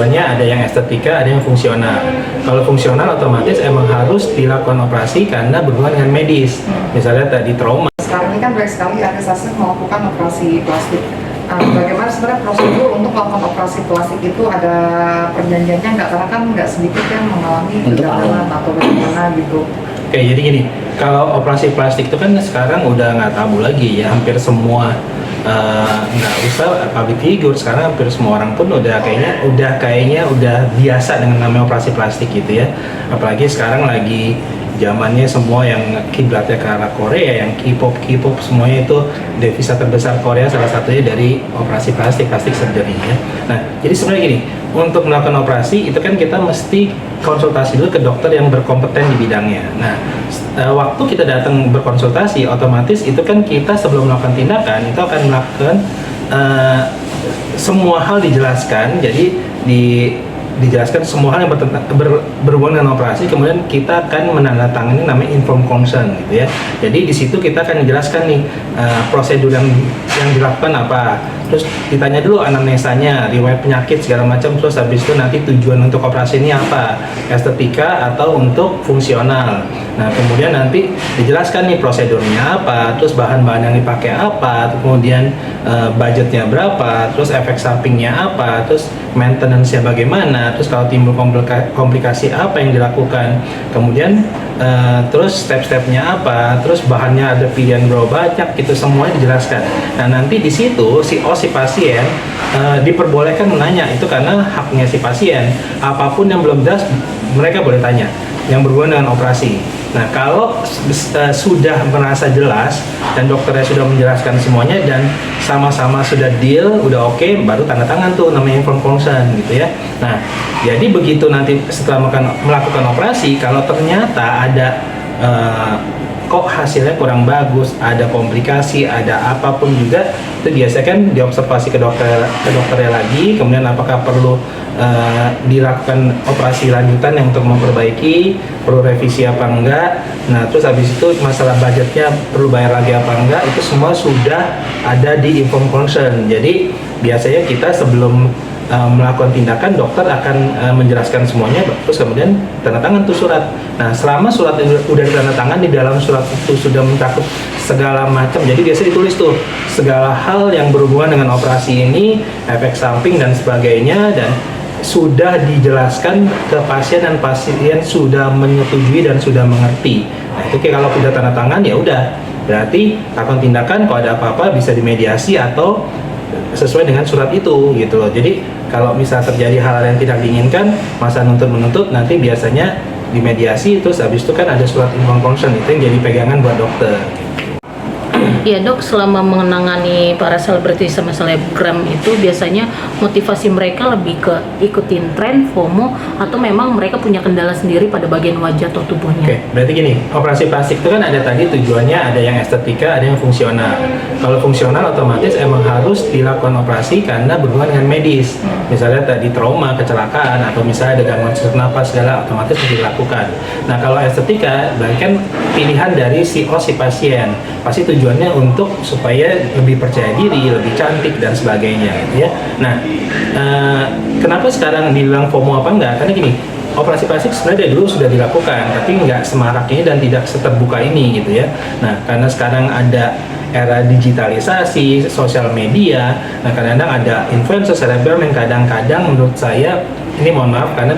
Ada yang estetika, ada yang fungsional. Kalau fungsional otomatis emang harus dilakukan operasi karena berhubungan dengan medis. Misalnya tadi trauma. Sekarang ini kan banyak sekali organisasi melakukan operasi plastik. Bagaimana sebenarnya prosedur untuk melakukan operasi plastik itu, ada perjanjiannya nggak? Karena kan nggak sedikit yang mengalami kegagalan atau bagaimana gitu. Oke, jadi gini, kalau operasi plastik itu kan sekarang udah nggak tabu lagi ya, hampir semua nggak usah public figure, sekarang hampir semua orang pun udah kayaknya udah biasa dengan namanya operasi plastik gitu ya. Apalagi sekarang lagi zamannya semua yang kiblatnya ke arah Korea, yang K-pop semuanya itu devisa terbesar Korea salah satunya dari operasi plastik surgery ya. Nah, jadi sebenarnya gini, untuk melakukan operasi itu kan kita mesti konsultasi dulu ke dokter yang berkompeten di bidangnya. Nah, waktu kita datang berkonsultasi, otomatis itu kan kita sebelum melakukan tindakan itu akan melakukan semua hal dijelaskan. Jadi dijelaskan semua hal yang berhubungan dengan operasi, kemudian kita akan menandatangani namanya informed consent gitu ya. Jadi di situ kita akan menjelaskan nih prosedur yang dilakukan apa, terus ditanya dulu anamnesanya, riwayat penyakit segala macam, terus habis itu nanti tujuan untuk operasi ini apa, estetika atau untuk fungsional. Nah, kemudian nanti dijelaskan nih prosedurnya apa, terus bahan-bahan yang dipakai apa, kemudian budgetnya berapa, terus efek sampingnya apa, terus maintenance-nya bagaimana, terus kalau timbul komplikasi apa yang dilakukan, kemudian terus step-stepnya apa, terus bahannya ada pilihan berapa banyak, itu semuanya dijelaskan. Nah, nanti di situ si pasien diperbolehkan menanya, itu karena haknya si pasien. Apapun yang belum jelas mereka boleh tanya yang berhubungan dengan operasi. Nah, kalau sudah merasa jelas dan dokternya sudah menjelaskan semuanya dan sama-sama sudah deal, udah oke, baru tanda tangan tuh namanya informed consent gitu ya. Nah, jadi begitu nanti setelah melakukan operasi, kalau ternyata ada kok hasilnya kurang bagus, ada komplikasi, ada apapun juga, itu biasanya kan diobservasi ke dokternya lagi, kemudian apakah perlu dilakukan operasi lanjutan yang untuk memperbaiki, perlu revisi apa enggak. Nah, terus habis itu masalah budgetnya perlu bayar lagi apa enggak, itu semua sudah ada di informed consent. Jadi biasanya kita sebelum melakukan tindakan, dokter akan menjelaskan semuanya, terus kemudian tanda tangan tuh surat. Nah, selama surat itu udah ditanda tangan, di dalam surat itu sudah mencakup segala macam, jadi biasa ditulis tuh segala hal yang berhubungan dengan operasi ini, efek samping dan sebagainya, dan sudah dijelaskan ke pasien dan pasien sudah menyetujui dan sudah mengerti. Nah, itu kalau sudah tanda tangan ya udah, berarti akan tindakan kalau ada apa-apa bisa dimediasi atau sesuai dengan surat itu gitu loh. Jadi kalau misal terjadi hal-hal yang tidak diinginkan, masa menuntut nanti biasanya dimediasi, terus habis itu kan ada surat informed consent, itu yang jadi pegangan buat dokter. Iya dok, selama menangani para selebriti sama selebgram itu biasanya motivasi mereka lebih ke ikutin tren, FOMO, atau memang mereka punya kendala sendiri pada bagian wajah atau tubuhnya? Oke, berarti gini, operasi plastik itu kan ada tadi tujuannya, ada yang estetika, ada yang fungsional. Kalau fungsional otomatis emang harus dilakukan operasi karena berhubungan dengan medis. Misalnya tadi trauma, kecelakaan, atau misalnya ada gangguan sesak napas segala, otomatis harus dilakukan. Nah, kalau estetika berarti kan pilihan dari si pasien. Pasti tujuannya untuk supaya lebih percaya diri, lebih cantik dan sebagainya gitu ya. Nah, kenapa sekarang dibilang FOMO apa enggak? Karena gini, operasi plastik sebenarnya dari dulu sudah dilakukan, tapi nggak semarak ini dan tidak seterbuka ini gitu ya. Nah, karena sekarang ada era digitalisasi, sosial media, nah kadang-kadang ada influencer, selebgram yang kadang-kadang menurut saya, ini mohon maaf karena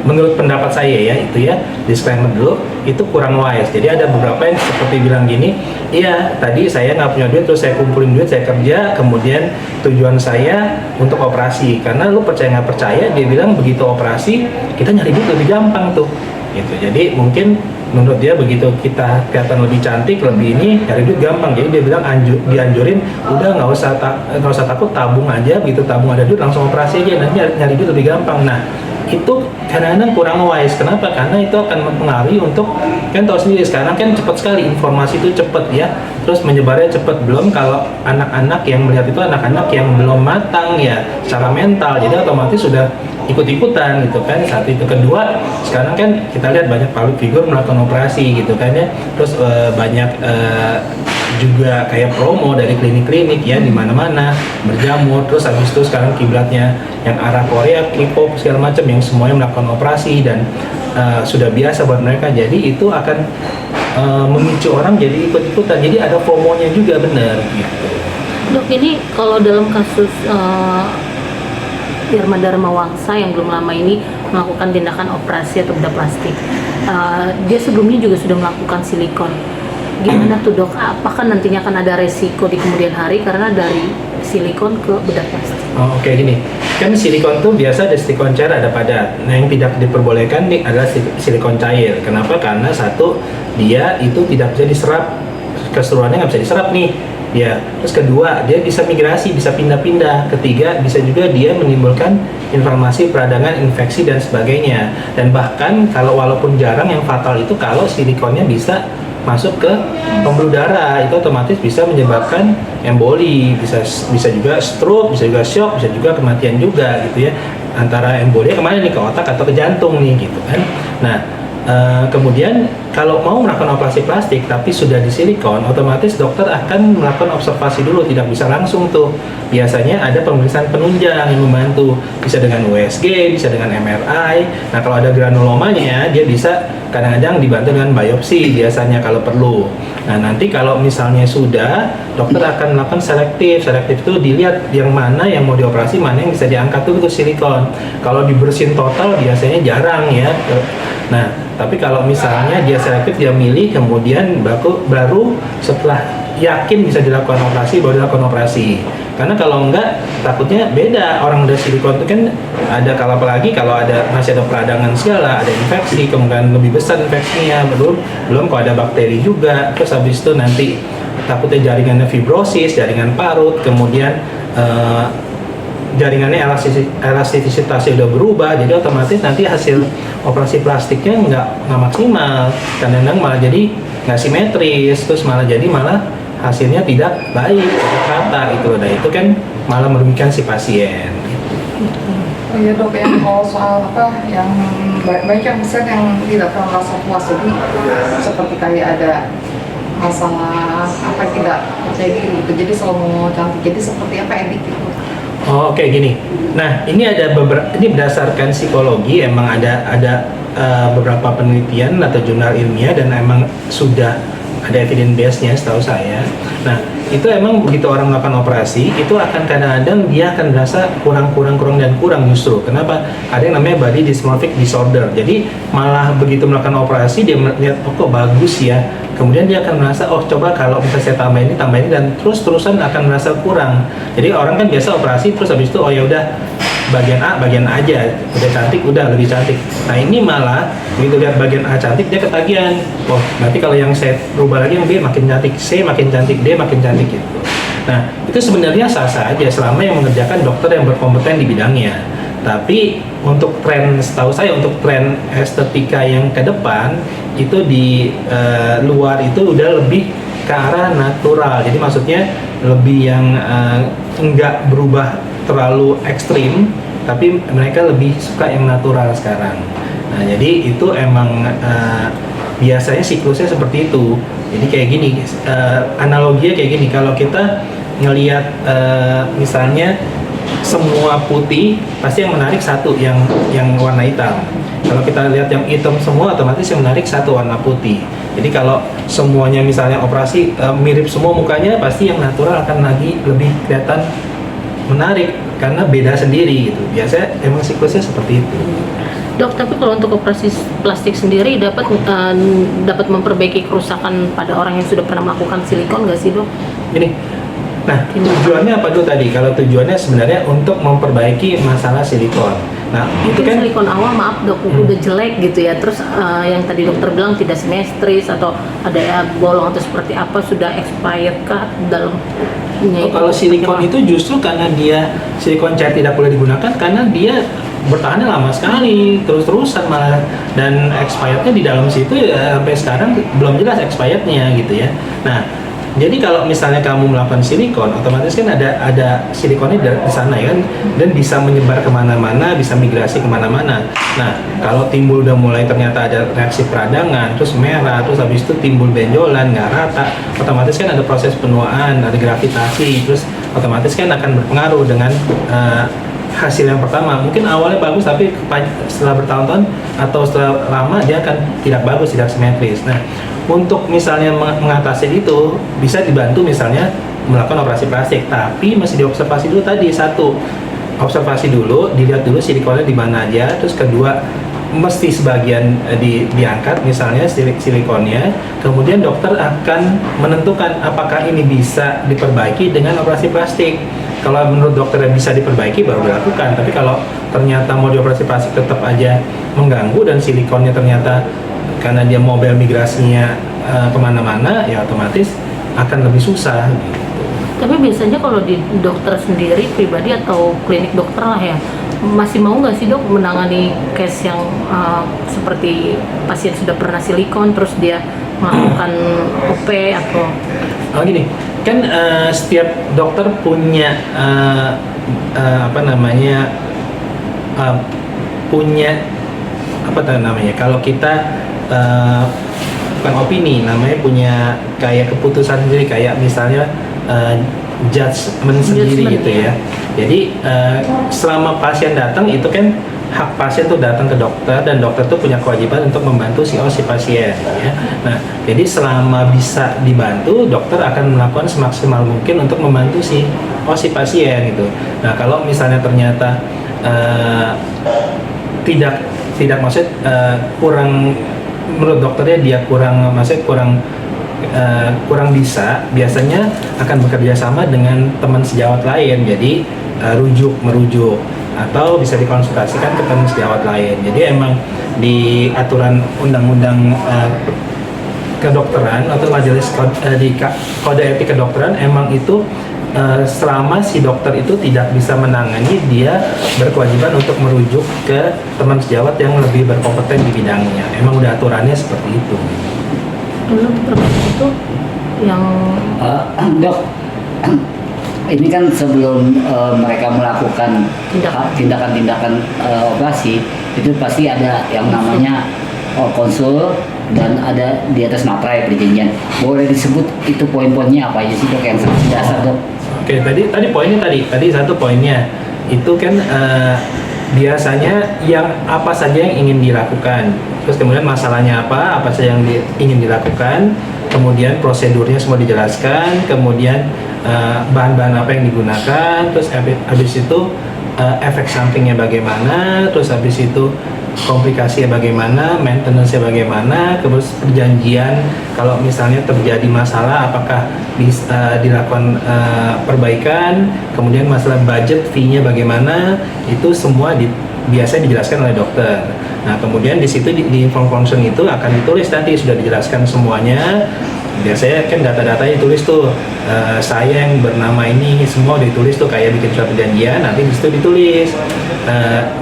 menurut pendapat saya ya, itu ya, disclaimer dulu, itu kurang wise. Jadi ada beberapa yang seperti bilang gini, iya tadi saya nggak punya duit, terus saya kumpulin duit, saya kerja, kemudian tujuan saya untuk operasi. Karena lu percaya nggak percaya, dia bilang begitu operasi, kita nyari duit lebih gampang tuh. Gitu. Jadi mungkin menurut dia begitu kita kelihatan lebih cantik, lebih ini, cari duit gampang. Jadi dia bilang dianjurin udah nggak usah takut, tabung aja, begitu tabung ada duit langsung operasi aja, nanti nyari duit lebih gampang. Nah, itu kadang-kadang kurang wise. Kenapa? Karena itu akan mempengaruhi untuk, kan tahu sendiri sekarang kan cepat sekali informasi itu cepat ya, terus menyebarnya cepat. Belum kalau anak-anak yang melihat itu anak-anak yang belum matang ya secara mental, jadi otomatis sudah ikut-ikutan gitu kan. Saat itu kedua, sekarang kan kita lihat banyak public figure melakukan operasi gitu kan ya, terus banyak juga kayak promo dari klinik-klinik ya di mana-mana berjamur. Terus habis itu sekarang kiblatnya yang arah Korea, K-pop segala macam yang semuanya melakukan operasi dan sudah biasa buat mereka. Jadi itu akan memicu orang jadi ikut-ikutan. Jadi ada FOMO-nya juga benar gitu. Dok, ini kalau dalam kasus Irma Darmawangsa yang belum lama ini melakukan tindakan operasi atau bedah plastik, dia sebelumnya juga sudah melakukan silikon. Gimana tuh dok? Apakah nantinya akan ada resiko di kemudian hari karena dari silikon ke bedah plastik? Oh, oke gini, kan silikon tuh biasa ada silikon cair ada padat. Nah yang tidak diperbolehkan nih adalah silikon cair. Kenapa? Karena satu, dia itu tidak bisa diserap, keseluruhannya nggak bisa diserap nih. Ya, terus kedua, dia bisa migrasi, bisa pindah-pindah. Ketiga, bisa juga dia menimbulkan inflamasi, peradangan, infeksi dan sebagainya. Dan bahkan kalau walaupun jarang, yang fatal itu kalau silikonnya bisa masuk ke pembuluh darah, itu otomatis bisa menyebabkan emboli, bisa juga stroke, bisa juga shock, bisa juga kematian juga gitu ya. Antara emboli kemana nih, ke otak atau ke jantung nih gitu kan. Nah, kemudian kalau mau melakukan operasi plastik tapi sudah di silikon, otomatis dokter akan melakukan observasi dulu, tidak bisa langsung tuh. Biasanya ada pemeriksaan penunjang yang membantu, bisa dengan USG, bisa dengan MRI. Nah kalau ada granulomanya, dia bisa kadang-kadang dibantu dengan biopsi biasanya kalau perlu. Nah nanti kalau misalnya sudah, dokter akan melakukan selektif itu dilihat yang mana yang mau dioperasi, mana yang bisa diangkat tuh ke silikon. Kalau dibersihin total biasanya jarang ya. Nah, tapi kalau misalnya dia selektif, dia milih, kemudian baru setelah yakin bisa dilakukan operasi, baru dilakukan operasi. Karena kalau enggak, takutnya beda. Orang udah silikon itu kan ada, kalau apalagi kalau masih ada peradangan segala, ada infeksi, kemungkinan lebih besar infeksinya, belum kalau ada bakteri juga. Terus habis itu nanti takutnya jaringannya fibrosis, jaringan parut, kemudian jaringannya elastisitasnya udah berubah, jadi otomatis nanti hasil operasi plastiknya nggak maksimal, kadang-kadang malah jadi nggak simetris, terus malah hasilnya tidak baik, tidak rata gitu. Nah itu kan malah merugikan si pasien. Oh iya dok, yang kalau soal yang banyak yang pasien yang tidak pernah merasa puas, jadi seperti kayak ada masalah tidak percaya diri gitu, jadi selalu mau cantik, jadi seperti apa edik gitu. Oh, oke gini. Nah, ini ada ini berdasarkan psikologi, emang ada beberapa penelitian atau jurnal ilmiah dan emang sudah ada evidence base-nya setahu saya. Nah, itu emang begitu orang melakukan operasi, itu akan kadang-kadang dia akan merasa kurang justru. Kenapa? Ada yang namanya body dysmorphic disorder. Jadi malah begitu melakukan operasi dia melihat kok bagus ya. Kemudian dia akan merasa, oh coba kalau bisa saya tambah ini dan terus-terusan akan merasa kurang. Jadi orang kan biasa operasi terus habis itu oh ya udah bagian A aja, udah cantik, udah lebih cantik. Nah ini malah begitu lihat bagian A cantik dia ketagihan. Oh berarti kalau yang saya rubah lagi yang B makin cantik, C makin cantik, D makin cantik gitu. Nah itu sebenarnya sah-sah aja selama yang mengerjakan dokter yang berkompeten di bidangnya. Tapi untuk tren, setahu saya untuk tren estetika yang ke depan itu di luar itu udah lebih ke arah natural. Jadi maksudnya lebih yang enggak berubah terlalu ekstrim, tapi mereka lebih suka yang natural sekarang. Nah jadi itu emang biasanya siklusnya seperti itu. Jadi kayak gini, analoginya kayak gini. Kalau kita ngelihat misalnya semua putih, pasti yang menarik satu yang warna hitam. Kalau kita lihat yang hitam semua, otomatis yang menarik satu warna putih. Jadi kalau semuanya misalnya operasi mirip semua mukanya, pasti yang natural akan lagi lebih kelihatan menarik karena beda sendiri gitu. Biasanya emang siklusnya seperti itu. Dok, tapi kalau untuk operasi plastik sendiri dapat memperbaiki kerusakan pada orang yang sudah pernah melakukan silikon nggak sih dok? Ini, nah tujuannya apa dulu tadi? Kalau tujuannya sebenarnya untuk memperbaiki masalah silikon. Nah itu kan silikon awal maaf dok udah jelek gitu ya, terus yang tadi dokter bilang tidak simetris atau ada ya bolong atau seperti apa, sudah expired kah dalamnya? Kalau silikon itu justru karena dia silikon cair tidak boleh digunakan karena dia bertahannya lama sekali, terus-terusan malah, dan expirednya di dalam situ ya, sampai sekarang belum jelas expirednya gitu ya. Nah Jadi kalau misalnya kamu melakukan silikon, otomatis kan ada silikonnya di sana ya kan, dan bisa menyebar kemana-mana, bisa migrasi kemana-mana. Nah, kalau timbul udah mulai ternyata ada reaksi peradangan, terus merah, terus habis itu timbul benjolan, nggak rata, otomatis kan ada proses penuaan, ada gravitasi, terus otomatis kan akan berpengaruh dengan hasil yang pertama. Mungkin awalnya bagus, tapi setelah bertahun-tahun atau setelah lama dia akan tidak bagus, tidak simetris. Nah, untuk misalnya mengatasi itu bisa dibantu misalnya melakukan operasi plastik, tapi masih diobservasi dulu tadi. Satu, observasi dulu, dilihat dulu silikonnya di mana aja. Terus kedua, mesti sebagian diangkat misalnya silikonnya, kemudian dokter akan menentukan apakah ini bisa diperbaiki dengan operasi plastik. Kalau menurut dokter bisa diperbaiki baru dilakukan, tapi kalau ternyata mau dioperasi plastik tetap aja mengganggu dan silikonnya ternyata karena dia mobile migrasinya kemana-mana, ya otomatis akan lebih susah gitu. Tapi biasanya kalau di dokter sendiri pribadi atau klinik dokter lah ya, masih mau nggak sih dok menangani case yang seperti pasien sudah pernah silikon terus dia melakukan OP atau? Oh gini, kan setiap dokter punya punya kalau kita bukan opini, namanya punya kayak keputusan sendiri, kayak misalnya judgment sendiri gitu ya. Jadi selama pasien datang itu kan hak pasien tuh datang ke dokter, dan dokter tuh punya kewajiban untuk membantu si pasien ya. Nah, jadi selama bisa dibantu, dokter akan melakukan semaksimal mungkin untuk membantu si pasien gitu. Nah, kalau misalnya ternyata tidak maksud kurang, menurut dokternya dia kurang bisa, biasanya akan bekerja sama dengan teman sejawat lain. Jadi merujuk atau bisa dikonsultasikan ke teman sejawat lain. Jadi emang di aturan undang-undang kedokteran atau majelis kode etik kedokteran emang itu selama si dokter itu tidak bisa menangani, dia berkewajiban untuk merujuk ke teman sejawat yang lebih berkompeten di bidangnya. Emang udah aturannya seperti itu. Dulu terkait itu yang dok, ini kan sebelum mereka melakukan tindakan-tindakan operasi, itu pasti ada yang namanya konsul dan ada di atas materai perjanjian. Boleh disebut itu poin-poinnya apa aja sih dok yang sangat dasar dok? Oke, tadi poinnya tadi satu poinnya itu kan biasanya yang apa saja yang ingin dilakukan, terus kemudian masalahnya apa saja yang ingin dilakukan, kemudian prosedurnya semua dijelaskan, kemudian bahan-bahan apa yang digunakan, terus habis itu efek sampingnya bagaimana, terus habis itu komplikasinya bagaimana, maintenance-nya bagaimana, terus perjanjian kalau misalnya terjadi masalah apakah bisa dilakukan perbaikan, kemudian masalah budget fee-nya bagaimana, itu semua biasanya dijelaskan oleh dokter. Nah, kemudian di situ di inform consent itu akan ditulis nanti sudah dijelaskan semuanya. Biasanya kan data-datanya ditulis tuh, saya yang bernama ini semua ditulis tuh, kayak bikin surat perjanjian, nanti di situ ditulis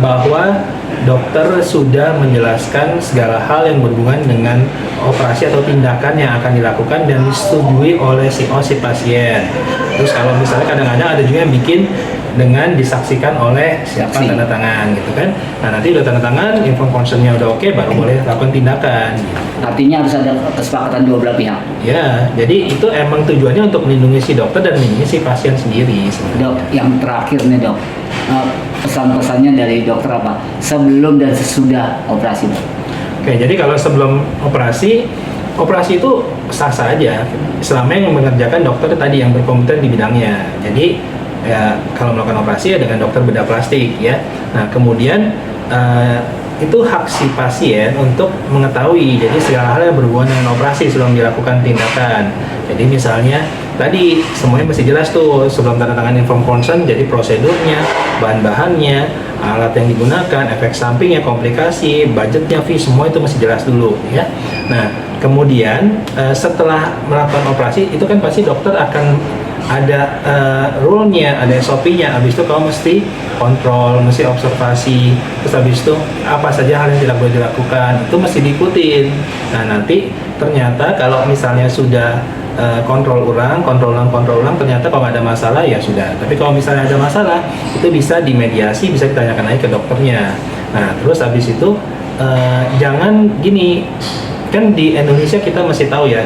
bahwa dokter sudah menjelaskan segala hal yang berhubungan dengan operasi atau tindakan yang akan dilakukan dan disetujui oleh si pasien. Terus kalau misalnya kadang-kadang ada juga yang bikin dengan disaksikan oleh siapa tanda tangan gitu kan. Nah, nanti udah tanda tangan, inform consent-nya udah oke, baru boleh lakukan tindakan. Artinya harus ada kesepakatan dua belah pihak. Ya, jadi itu emang tujuannya untuk melindungi si dokter dan melindungi si pasien sendiri. Dok, yang terakhir nih dok, pesan-pesannya dari dokter apa? Sebelum dan sesudah operasi dok? Oke, jadi kalau sebelum operasi itu sah-sah aja selama yang mengerjakan dokter tadi yang berkompeten di bidangnya. Jadi ya kalau melakukan operasi ya dengan dokter bedah plastik ya. Nah, kemudian itu hak si pasien untuk mengetahui jadi segala hal yang berhubungan dengan operasi sebelum dilakukan tindakan. Jadi misalnya tadi semuanya mesti jelas tuh sebelum tanda tangan inform consent, jadi prosedurnya, bahan-bahannya, alat yang digunakan, efek sampingnya, komplikasi, budgetnya, fee, semua itu mesti jelas dulu ya. Nah, kemudian setelah melakukan operasi itu kan pasti dokter akan ada rule-nya, ada SOP-nya. Habis itu kamu mesti kontrol, mesti observasi. Terus habis itu apa saja hal yang tidak boleh dilakukan itu mesti diikutin. Nah, nanti ternyata kalau misalnya sudah kontrol ulang, ternyata kalau nggak ada masalah ya sudah. Tapi kalau misalnya ada masalah, itu bisa dimediasi, bisa ditanyakan lagi ke dokternya. Nah, terus habis itu jangan gini, kan di Indonesia kita masih tahu ya,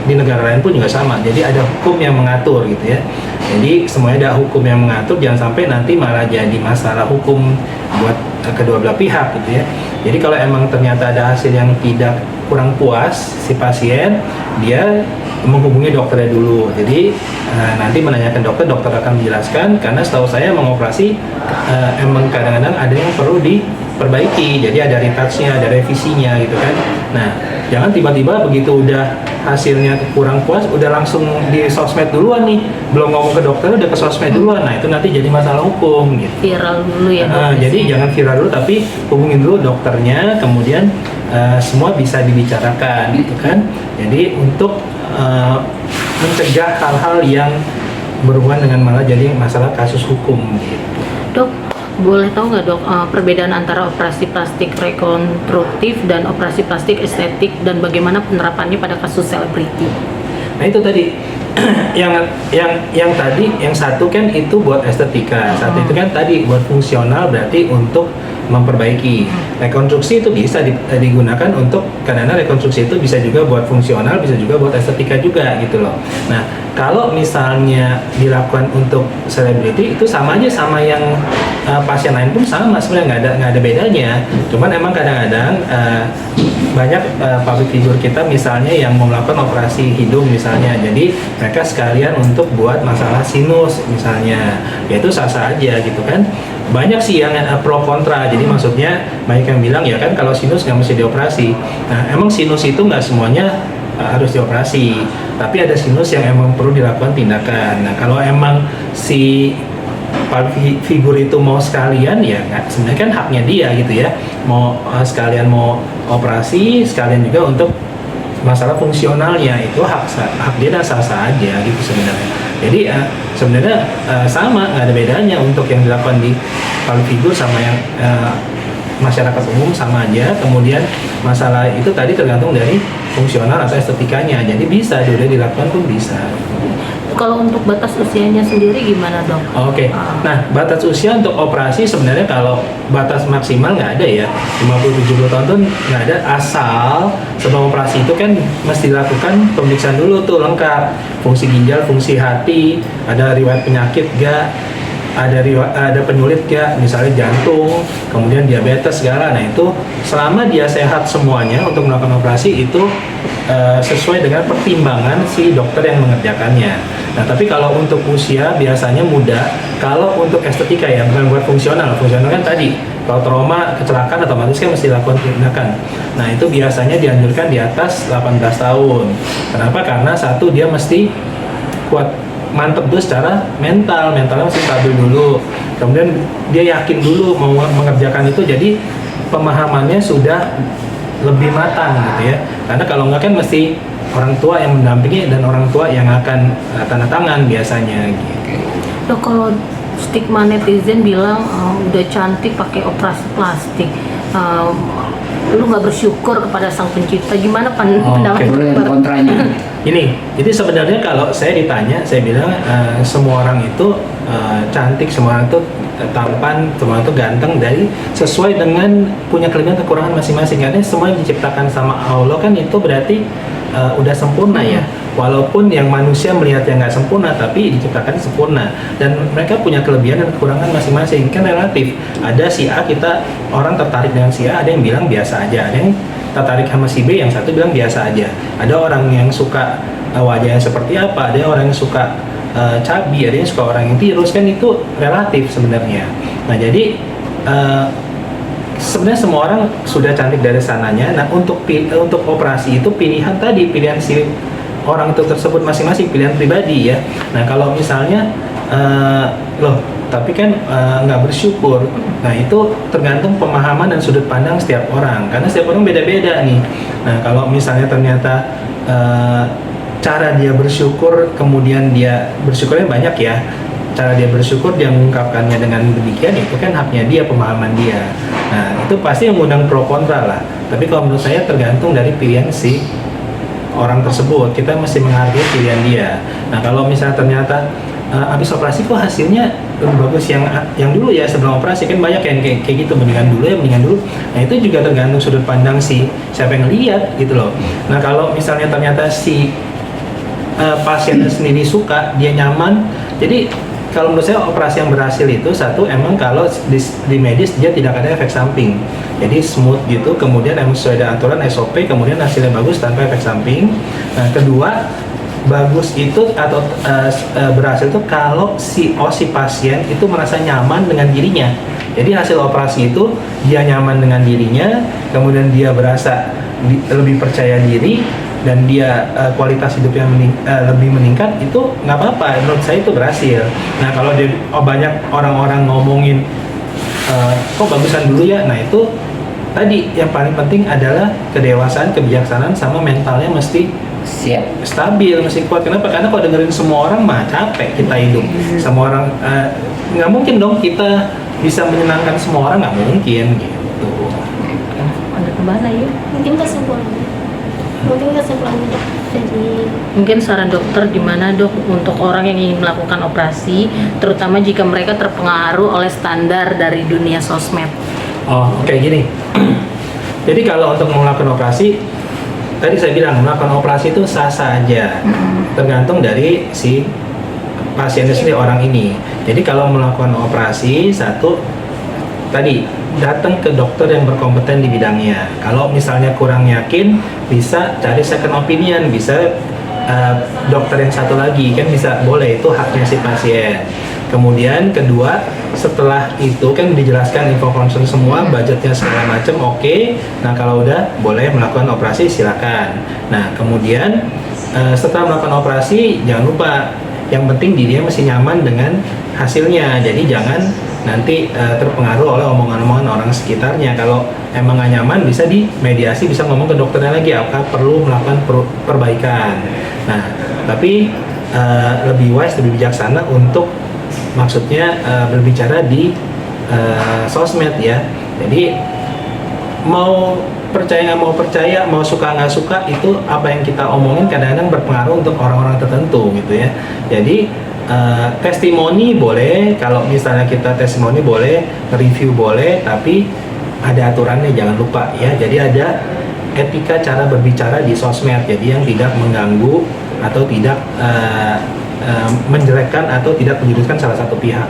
di negara lain pun juga sama. Jadi ada hukum yang mengatur gitu ya. Jadi semuanya ada hukum yang mengatur, jangan sampai nanti malah jadi masalah hukum buat kedua belah pihak gitu ya. Jadi kalau emang ternyata ada hasil yang tidak kurang puas si pasien, dia menghubungi dokternya dulu. Jadi nanti menanyakan dokter akan menjelaskan, karena setahu saya mengoperasi emang kadang-kadang ada yang perlu diperbaiki. Jadi ada retouch-nya, ada revisinya gitu kan. Nah, jangan tiba-tiba begitu udah hasilnya kurang puas, udah langsung di sosmed duluan nih, belum ngomong ke dokter udah ke sosmed duluan. Nah, itu nanti jadi masalah hukum gitu. Viral dulu ya dok. Jadi jangan viral dulu, tapi hubungin dulu dokternya, kemudian semua bisa dibicarakan gitu kan. Jadi untuk mencegah hal-hal yang berhubungan dengan malah jadi masalah kasus hukum gitu. Dok, boleh tahu nggak dok perbedaan antara operasi plastik rekonstruktif dan operasi plastik estetik, dan bagaimana penerapannya pada kasus selebriti? Nah itu tadi yang tadi yang satu kan itu buat estetika, satu itu kan tadi buat fungsional, berarti untuk memperbaiki. Rekonstruksi itu bisa digunakan untuk, karena rekonstruksi itu bisa juga buat fungsional, bisa juga buat estetika juga gitu loh. Nah, kalau misalnya dilakukan untuk selebriti itu sama aja sama yang pasien lain pun sama sebenarnya, nggak ada bedanya. Cuman emang kadang-kadang banyak public figure kita misalnya yang mau melakukan operasi hidung misalnya, jadi mereka sekalian untuk buat masalah sinus misalnya, ya itu sah-sah aja gitu kan. Banyak sih yang pro kontra, jadi maksudnya banyak yang bilang ya kan kalau sinus nggak mesti dioperasi. Nah emang sinus itu nggak semuanya harus dioperasi, tapi ada sinus yang emang perlu dilakukan tindakan. Nah kalau emang si figur itu mau sekalian ya sebenarnya kan haknya dia gitu ya, mau sekalian mau operasi, sekalian juga untuk masalah fungsionalnya, itu hak dia dan sah-sah aja gitu sebenarnya. Jadi sebenarnya sama, nggak ada bedanya untuk yang dilakukan di public figure sama yang masyarakat umum, sama aja. Kemudian masalah itu tadi tergantung dari fungsional atau estetikanya, jadi bisa dua dilakukan pun bisa. Kalau untuk batas usianya sendiri gimana dok? Oke. Nah batas usia untuk operasi sebenarnya kalau batas maksimal nggak ada ya, 50-70 tahun tuh nggak ada, asal sebelum operasi itu kan mesti dilakukan pemeriksaan dulu tuh lengkap, fungsi ginjal, fungsi hati, ada riwayat penyakit gak, ada penyulit gak, misalnya jantung, kemudian diabetes segala. Nah itu selama dia sehat semuanya untuk melakukan operasi itu sesuai dengan pertimbangan si dokter yang mengerjakannya. Nah tapi kalau untuk usia biasanya muda, kalau untuk estetika ya bukan buat fungsional kan tadi kalau trauma, kecelakaan otomatis kan mesti lakukan tindakan. Nah itu biasanya dianjurkan di atas 18 tahun. Kenapa? Karena satu dia mesti kuat, mantep dulu secara mentalnya mesti stabil dulu, kemudian dia yakin dulu mau mengerjakan itu, jadi pemahamannya sudah lebih matang gitu ya. Karena kalau nggak kan mesti orang tua yang mendampingi dan orang tua yang akan tanda tangan biasanya gitu. Dok, kalau stigma netizen bilang udah cantik pakai operasi plastik, lu nggak bersyukur kepada sang pencipta, gimana pendapat kontranya? Ini, jadi sebenarnya kalau saya ditanya, saya bilang semua orang itu cantik, semua orang itu tampan, semua orang itu ganteng dari sesuai dengan punya kelebihan kekurangan masing-masing. Karena semua yang diciptakan sama Allah kan itu berarti udah sempurna ya. Walaupun yang manusia melihat yang nggak sempurna, tapi diciptakan sempurna. Dan mereka punya kelebihan dan kekurangan masing-masing, kan relatif. Ada si A, kita orang tertarik dengan si A, ada yang bilang biasa aja, ada yang tertarik sama si B, yang satu bilang biasa aja. Ada orang yang suka wajahnya seperti apa, ada orang yang suka cabi, ada yang suka orang yang tirus, kan itu relatif sebenarnya. Nah jadi sebenarnya semua orang sudah cantik dari sananya. Nah untuk operasi itu pilihan tadi, pilihan si orang itu tersebut masing-masing, pilihan pribadi ya. Nah kalau misalnya tapi kan nggak bersyukur. Nah itu tergantung pemahaman dan sudut pandang setiap orang, karena setiap orang beda-beda nih. Nah kalau misalnya ternyata cara dia bersyukur, kemudian dia bersyukurnya banyak ya, cara dia bersyukur, dia mengungkapkannya dengan demikian, itu kan haknya dia, pemahaman dia. Nah itu pasti mengundang pro kontra lah. Tapi kalau menurut saya tergantung dari pilihan si orang tersebut, kita mesti menghargai pilihan dia. Nah kalau misalnya ternyata habis operasi kok hasilnya lebih bagus yang dulu ya sebelum operasi, kan banyak yang kayak gitu, mendingan dulu. Nah itu juga tergantung sudut pandang si siapa yang lihat gitu loh. Nah kalau misalnya ternyata si pasiennya sendiri suka, dia nyaman, jadi kalau menurut saya operasi yang berhasil itu satu, emang kalau di medis dia tidak ada efek samping, jadi smooth gitu, kemudian emang sesuai dengan aturan SOP, kemudian hasilnya bagus tanpa efek samping. Nah kedua, bagus itu atau berhasil itu kalau si pasien itu merasa nyaman dengan dirinya. Jadi hasil operasi itu dia nyaman dengan dirinya, kemudian dia berasa lebih percaya diri, dan dia kualitas hidupnya lebih meningkat, itu nggak apa-apa, menurut saya itu berhasil. Nah kalau banyak orang-orang ngomongin kok bagusan dulu ya, nah itu tadi yang paling penting adalah kedewasaan, kebijaksanaan, sama mentalnya mesti siap, stabil, mesti kuat. Kenapa? Karena kalau dengerin semua orang mah capek kita hidup. Semua orang nggak mungkin dong kita bisa menyenangkan semua orang, nggak mungkin gitu. Ada kemana yuk? Mungkin kesimpulannya dok, jadi Mungkin saran dokter di mana dok untuk orang yang ingin melakukan operasi, terutama jika mereka terpengaruh oleh standar dari dunia sosmed. Oh, oke, gini. Jadi kalau untuk melakukan operasi, tadi saya bilang melakukan operasi itu sah-sah aja, tergantung dari si pasiennya sendiri, orang ini. Jadi kalau melakukan operasi, satu, tadi datang ke dokter yang berkompeten di bidangnya. Kalau misalnya kurang yakin, bisa cari second opinion, bisa dokter yang satu lagi, kan bisa, boleh, itu haknya si pasien. Kemudian kedua, setelah itu kan dijelaskan info konsul semua, budgetnya segala macam, oke. Nah kalau udah boleh melakukan operasi, silakan. Nah kemudian setelah melakukan operasi, jangan lupa, yang penting dirinya masih nyaman dengan hasilnya. Jadi jangan nanti terpengaruh oleh omongan-omongan orang sekitarnya. Kalau emang gak nyaman, bisa dimediasi, bisa ngomong ke dokternya lagi apakah perlu melakukan perbaikan. Nah tapi lebih wise, lebih bijaksana untuk maksudnya berbicara di sosmed ya. Jadi mau percaya nggak mau percaya, mau suka nggak suka, itu apa yang kita omongin kadang-kadang berpengaruh untuk orang-orang tertentu gitu ya. Jadi testimoni boleh, kalau misalnya kita testimoni boleh, review boleh, tapi ada aturannya, jangan lupa ya. Jadi ada etika cara berbicara di sosmed, jadi yang tidak mengganggu atau tidak menjelekkan atau tidak menyudutkan salah satu pihak.